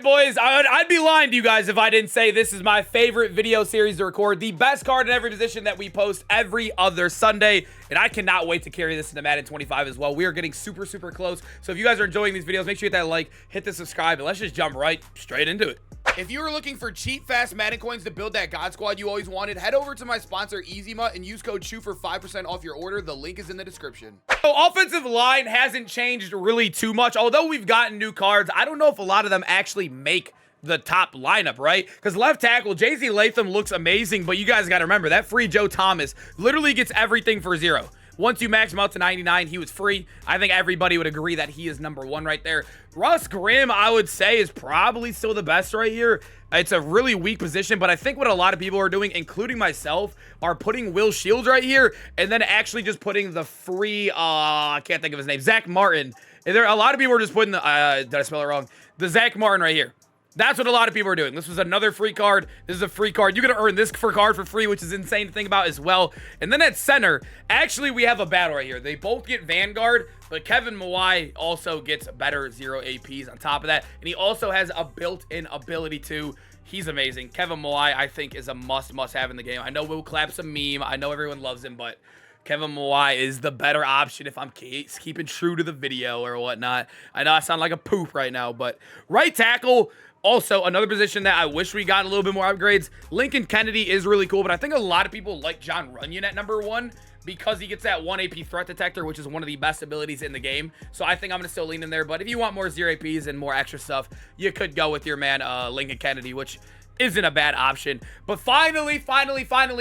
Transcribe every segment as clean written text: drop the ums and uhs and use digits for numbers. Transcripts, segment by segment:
boys, I'd be lying to you guys if I didn't say this is my favorite video series to record. The best card in every position that we post every other Sunday. And I cannot wait to carry this into Madden 25 as well. We are getting super, super close. So if you guys are enjoying these videos, make sure you hit that like, hit the subscribe, and let's just jump right straight into it. If you are looking for cheap, fast Madden coins to build that God Squad you always wanted, head over to my sponsor, EasyMut, and use code SHOE for 5% off your order. The link is in the description. So offensive line hasn't changed really too much. Although we've gotten new cards, I don't know if a lot of them actually make the top lineup, right? Because left tackle, J.C. Latham looks amazing, but you guys got to remember, that free Joe Thomas literally gets everything for 0. Once you max him out to 99, he was free. I think everybody would agree that he is #1 right there. Russ Grimm, I would say, is probably still the best right here. It's a really weak position, but I think what a lot of people are doing, including myself, are putting Will Shields right here and then actually just putting the free, I can't think of his name, Zach Martin. And a lot of people are just putting the, did I spell it wrong? The Zach Martin right here. That's what a lot of people are doing. This was another free card. This is a free card. You're going to earn this card for free, which is insane to think about as well. And then at center, actually, we have a battle right here. They both get Vanguard, but Kevin Mawai also gets better 0 APs on top of that. And he also has a built-in ability to. He's amazing. Kevin Mawai, I think, is a must-have in the game. I know Will Clap's a meme. I know everyone loves him, but Kevin Mawai is the better option if I'm keeping true to the video or whatnot. I know I sound like a poop right now, but right tackle, also another position that I wish we got a little bit more upgrades. Lincoln Kennedy is really cool, but I think a lot of people like John Runyon at #1 because he gets that 1 AP threat detector, which is one of the best abilities in the game. So I think I'm going to still lean in there, but if you want more 0 APs and more extra stuff, you could go with your man Lincoln Kennedy, which isn't a bad option. But finally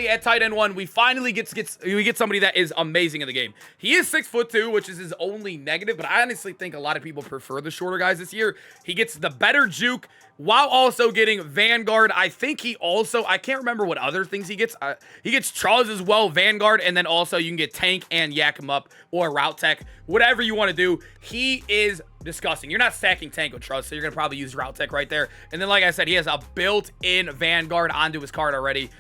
at tight end 1, we finally get somebody that is amazing in the game. He is 6'2", which is his only negative, but I honestly think a lot of people prefer the shorter guys this year. He gets the better juke while also getting Vanguard. I think he also, I can't remember what other things he gets. He gets Charles as well, Vanguard, and then also you can get Tank and Yak him up or Route Tech, whatever you want to do. He is disgusting. You're not stacking Tank with Trust, so you're going to probably use Route Tech right there. And then, like I said, he has a built-in Vanguard onto his card already.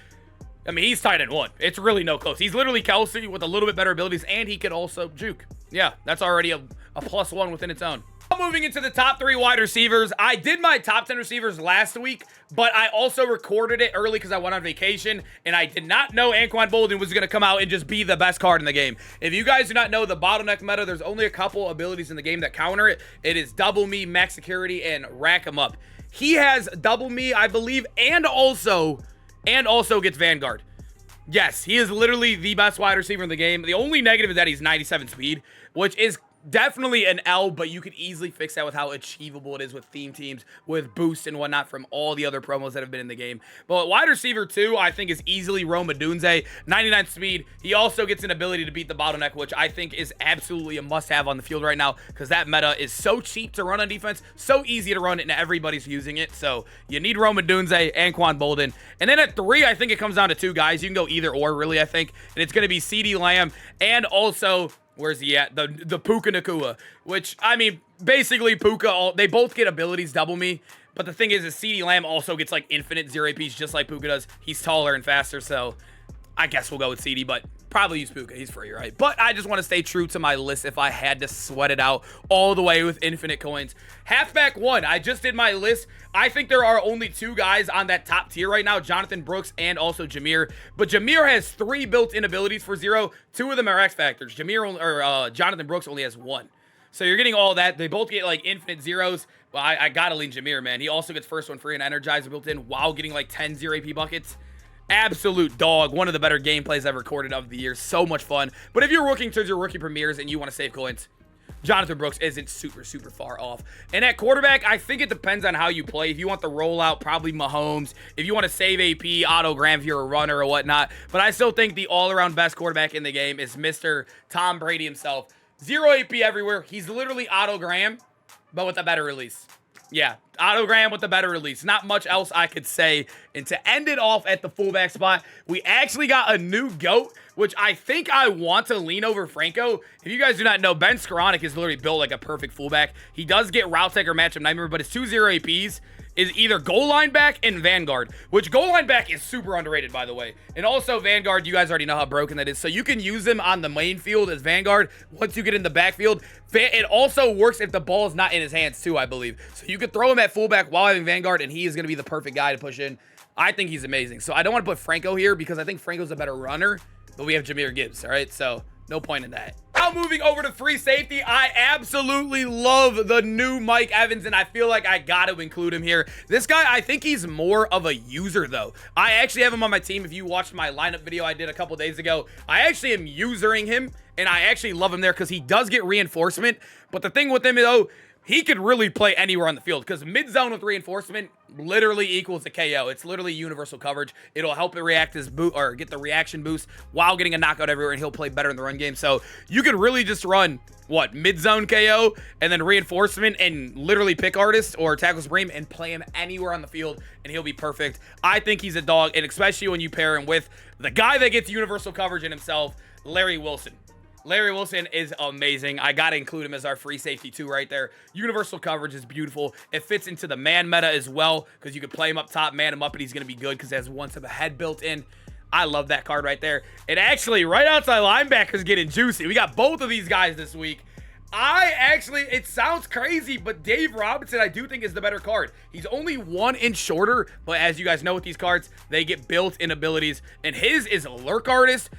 I mean, he's tight end 1. It's really no close. He's literally Kelsey with a little bit better abilities, and he can also juke. Yeah, that's already a +1 within its own. Moving into the top 3 wide receivers. I did my top 10 receivers last week, but I also recorded it early because I went on vacation, and I did not know Anquan Boldin was going to come out and just be the best card in the game. If you guys do not know the bottleneck meta, there's only a couple abilities in the game that counter it. It is Double Me, Max Security, and Rack 'em Up. He has Double Me, I believe, and also gets Vanguard. Yes, he is literally the best wide receiver in the game. The only negative is that he's 97 speed, which is definitely an L, but you could easily fix that with how achievable it is with theme teams, with boosts and whatnot from all the other promos that have been in the game. But wide receiver 2, I think, is easily Rome Odunze, 99 speed. He also gets an ability to beat the bottleneck, which I think is absolutely a must-have on the field right now because that meta is so cheap to run on defense, so easy to run it, and everybody's using it. So you need Rome Odunze and Anquan Boldin. And then at 3, I think it comes down to 2 guys. You can go either or, really, I think. And it's going to be CeeDee Lamb and also, where's he at? The Puka Nacua, which, I mean, basically Puka, they both get abilities Double Me, but the thing is CeeDee Lamb also gets like infinite 0 APs just like Puka does. He's taller and faster, so I guess we'll go with CeeDee, but probably use Puka. He's free, right? But I just want to stay true to my list if I had to sweat it out all the way with infinite coins. Halfback 1, I just did my list. I think there are only 2 guys on that top tier right now, Jonathan Brooks and also Jameer. But Jameer has 3 built-in abilities for 0. 2 of them are X Factors. Jonathan Brooks only has 1. So you're getting all that. They both get like infinite 0s. Well, I gotta lean Jameer, man. He also gets first one free and Energizer built in while getting like 10 0 AP buckets. Absolute dog. One of the better gameplays I've recorded of the year. So much fun. But if you're working towards your rookie premieres and you want to save coins, Jonathan Brooks isn't super far off. And at quarterback, I think it depends on how you play. If you want the rollout, probably Mahomes. If you want to save AP, Otto Graham if you're a runner or whatnot. But I still think the all-around best quarterback in the game is Mr. Tom Brady himself. 0 AP everywhere. He's literally Otto Graham, but with a better release. Yeah, Otto Graham with the better release. Not much else I could say. And to end it off at the fullback spot, we actually got a new GOAT, which I think I want to lean over Franco. If you guys do not know, Ben Skoranek is literally built like a perfect fullback. He does get Route Tech or Matchup Nightmare, but it's 2 0 APs. is either goal line back and Vanguard, which goal line back is super underrated, by the way. And also Vanguard, you guys already know how broken that is. So you can use him on the main field as Vanguard once you get in the backfield. It also works if the ball is not in his hands too, I believe. So you could throw him at fullback while having Vanguard, and he is going to be the perfect guy to push in. I think he's amazing. So I don't want to put Franco here because I think Franco's a better runner, but we have Jahmyr Gibbs, all right? So no point in that. Now moving over to free safety, I absolutely love the new Mike Evans, and I feel like I got to include him here. This guy, I think he's more of a user, though. I actually have him on my team. If you watched my lineup video I did a couple days ago, I actually am usering him, and I actually love him there because he does get reinforcement. But the thing with him, though, he could really play anywhere on the field because mid-zone with reinforcement literally equals a KO. It's literally universal coverage. It'll help it react his boot or get the reaction boost while getting a knockout everywhere, and he'll play better in the run game. So you could really just run what, mid-zone KO and then reinforcement and literally pick artist or tackle supreme and play him anywhere on the field, and he'll be perfect. I think he's a dog, and especially when you pair him with the guy that gets universal coverage in himself, Larry Wilson. Larry Wilson is amazing. I got to include him as our free safety too right there. Universal coverage is beautiful. It fits into the man meta as well because you could play him up top, man him up, and he's going to be good because it has one type of head built in. I love that card right there. And actually, right outside linebackers getting juicy. We got both of these guys this week. It sounds crazy, but Dave Robinson, I do think is the better card. He's only 1 inch shorter, but as you guys know with these cards, they get built-in abilities. And his is a lurk artist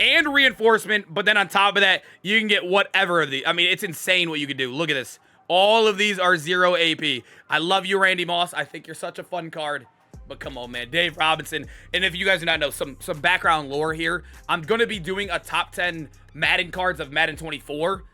and reinforcement, but then on top of that, you can get whatever of the. I mean, it's insane what you can do. Look at this. All of these are 0 AP. I love you, Randy Moss. I think you're such a fun card. But come on, man. Dave Robinson. And if you guys do not know, some background lore here, I'm going to be doing a top 10 Madden cards of Madden 24.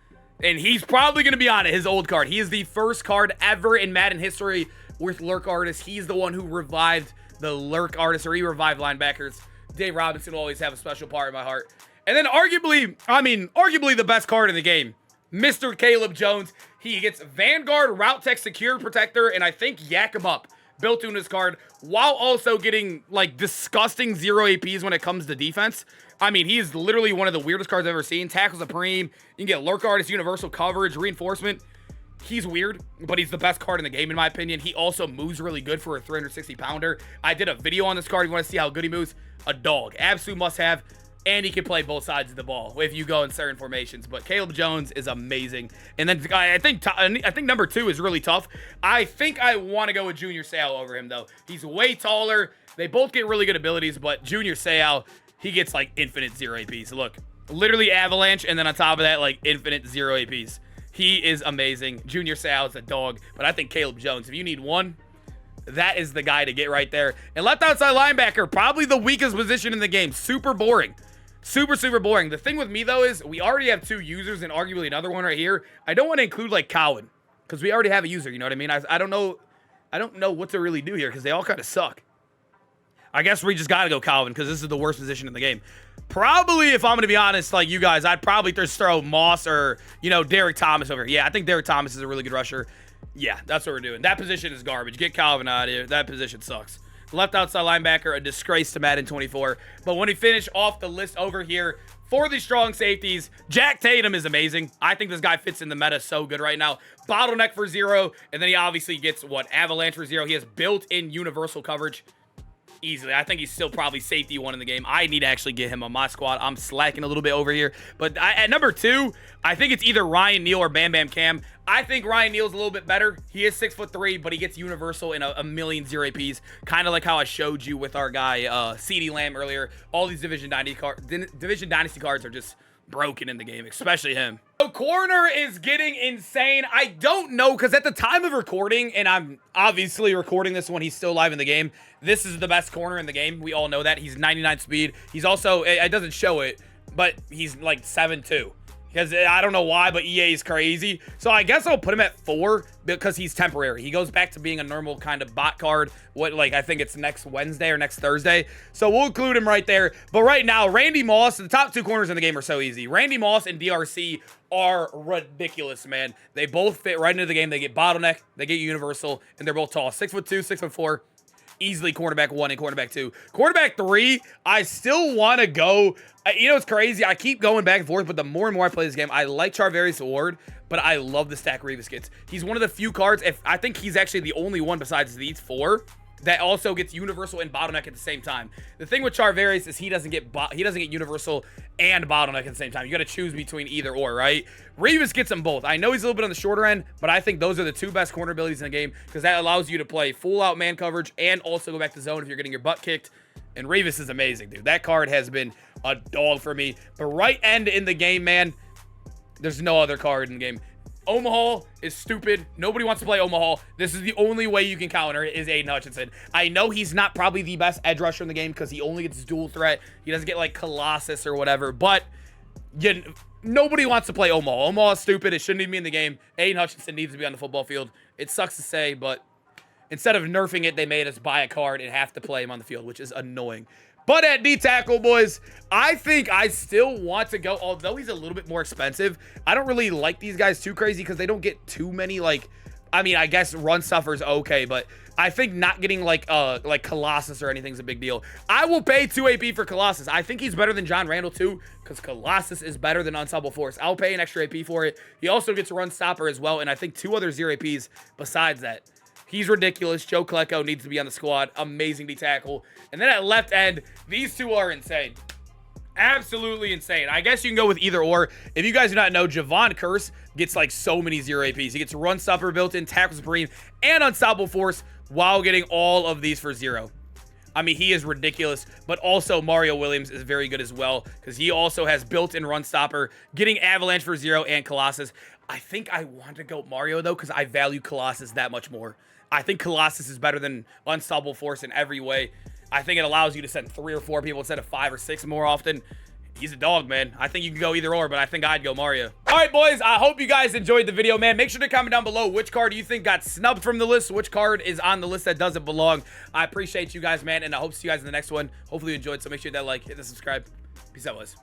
And he's probably going to be on it, his old card. He is the first card ever in Madden history with lurk artists. He's the one who revived the lurk artists, or he revived linebackers. Dave Robinson will always have a special part in my heart. And then arguably the best card in the game, Mr. Caleb Jones. He gets Vanguard, Route Tech, Secure Protector, and I think Yak 'em Up built into his card, while also getting, like, disgusting 0 APs when it comes to defense. I mean, he's literally one of the weirdest cards I've ever seen. Tackle Supreme. You can get Lurk Artist, Universal Coverage, Reinforcement. He's weird, but he's the best card in the game, in my opinion. He also moves really good for a 360-pounder. I did a video on this card. You want to see how good he moves? A dog. Absolute must-have. And he can play both sides of the ball if you go in certain formations. But Caleb Jones is amazing. And then I think number 2 is really tough. I think I want to go with Junior Seau over him, though. He's way taller. They both get really good abilities, but Junior Seau, he gets, like, infinite 0 APs. Look, literally Avalanche, and then on top of that, like, infinite 0 APs. He is amazing. Junior Seau is a dog, but I think Caleb Jones, if you need one, that is the guy to get right there. And left outside linebacker, probably the weakest position in the game. Super boring. Super, super boring. The thing with me, though, is we already have 2 users and arguably another one right here. I don't want to include, like, Cowan because we already have a user, you know what I mean? I don't know what to really do here because they all kind of suck. I guess we just got to go Calvin because this is the worst position in the game. Probably, if I'm going to be honest, like you guys, I'd probably just throw Moss or, you know, Derek Thomas over here. Yeah, I think Derek Thomas is a really good rusher. Yeah, that's what we're doing. That position is garbage. Get Calvin out of here. That position sucks. Left outside linebacker, a disgrace to Madden 24. But when we finish off the list over here for the strong safeties, Jack Tatum is amazing. I think this guy fits in the meta so good right now. Bottleneck for 0, and then he obviously gets, what, Avalanche for 0. He has built-in universal coverage. Easily. I think he's still probably safety 1 in the game. I need to actually get him on my squad. I'm slacking a little bit over here. But at number 2, I think it's either Ryan Neal or Bam Bam Cam. I think Ryan Neal's a little bit better. He is 6'3", but he gets universal in a million 0 APs. Kind of like how I showed you with our guy CeeDee Lamb earlier. All these Division Dynasty cards are just broken in the game, especially him. So corner is getting insane. I don't know, because at the time of recording, and I'm obviously recording this when he's still live in the game, this is the best corner in the game. We all know that. He's 99 speed. He's also, it doesn't show it, but he's like 7'2". Because I don't know why, but EA is crazy. So I guess I'll put him at 4 because he's temporary. He goes back to being a normal kind of bot card. I think it's next Wednesday or next Thursday. So we'll include him right there. But right now, Randy Moss, the top 2 corners in the game are so easy. Randy Moss and DRC are ridiculous, man. They both fit right into the game. They get bottleneck, they get universal, and they're both tall. 6'2", 6'4". Easily cornerback 1 and cornerback 2. Cornerback 3, I still want to go. You know, it's crazy. I keep going back and forth, but the more and more I play this game, I like Charvarius Ward, but I love the stack Revis gets. He's one of the few cards, I think he's actually the only one besides these 4 that also gets universal and bottleneck at the same time. The thing with Charvarius is he doesn't get universal and bottleneck at the same time. You got to choose between either or, right? Revis gets them both. I know he's a little bit on the shorter end, but I think those are the 2 best corner abilities in the game because that allows you to play full out man coverage and also go back to zone if you're getting your butt kicked. And Revis is amazing, dude. That card has been a dog for me. But right end in the game, man, there's no other card in the game. Omaha is stupid. Nobody wants to play Omaha. This is the only way you can counter it is Aiden Hutchinson. I know he's not probably the best edge rusher in the game because he only gets dual threat. He doesn't get like Colossus or whatever, but nobody wants to play Omaha. Omaha is stupid. It shouldn't even be in the game. Aiden Hutchinson needs to be on the football field. It sucks to say, but instead of nerfing it, they made us buy a card and have to play him on the field, which is annoying. But at D tackle, boys, I think I still want to go, although he's a little bit more expensive. I don't really like these guys too crazy because they don't get too many, like, I mean, I guess run stuffer's okay, but I think not getting like Colossus or anything is a big deal. I will pay 2 AP for Colossus. I think he's better than John Randall too because Colossus is better than Unstoppable Force. I'll pay an extra AP for it. He also gets run stopper as well, and I think 2 other 0 APs besides that. He's ridiculous. Joe Klecko needs to be on the squad. Amazing D tackle. And then at left end, these 2 are insane. Absolutely insane. I guess you can go with either or. If you guys do not know, Javon Curse gets like so many 0 APs. He gets run stopper built in, tackle supreme, and unstoppable force while getting all of these for 0. I mean, he is ridiculous, but also Mario Williams is very good as well because he also has built-in run stopper, getting avalanche for 0 and Colossus. I think I want to go Mario though because I value Colossus that much more. I think Colossus is better than Unstoppable Force in every way. I think it allows you to send 3 or 4 people instead of 5 or 6 more often. He's a dog, man. I think you can go either or, but I think I'd go Mario. All right, boys, I hope you guys enjoyed the video, man. Make sure to comment down below which card you think got snubbed from the list, which card is on the list that doesn't belong. I appreciate you guys, man, and I hope to see you guys in the next one. Hopefully you enjoyed, so make sure you hit that like, hit the subscribe. Peace out, boys.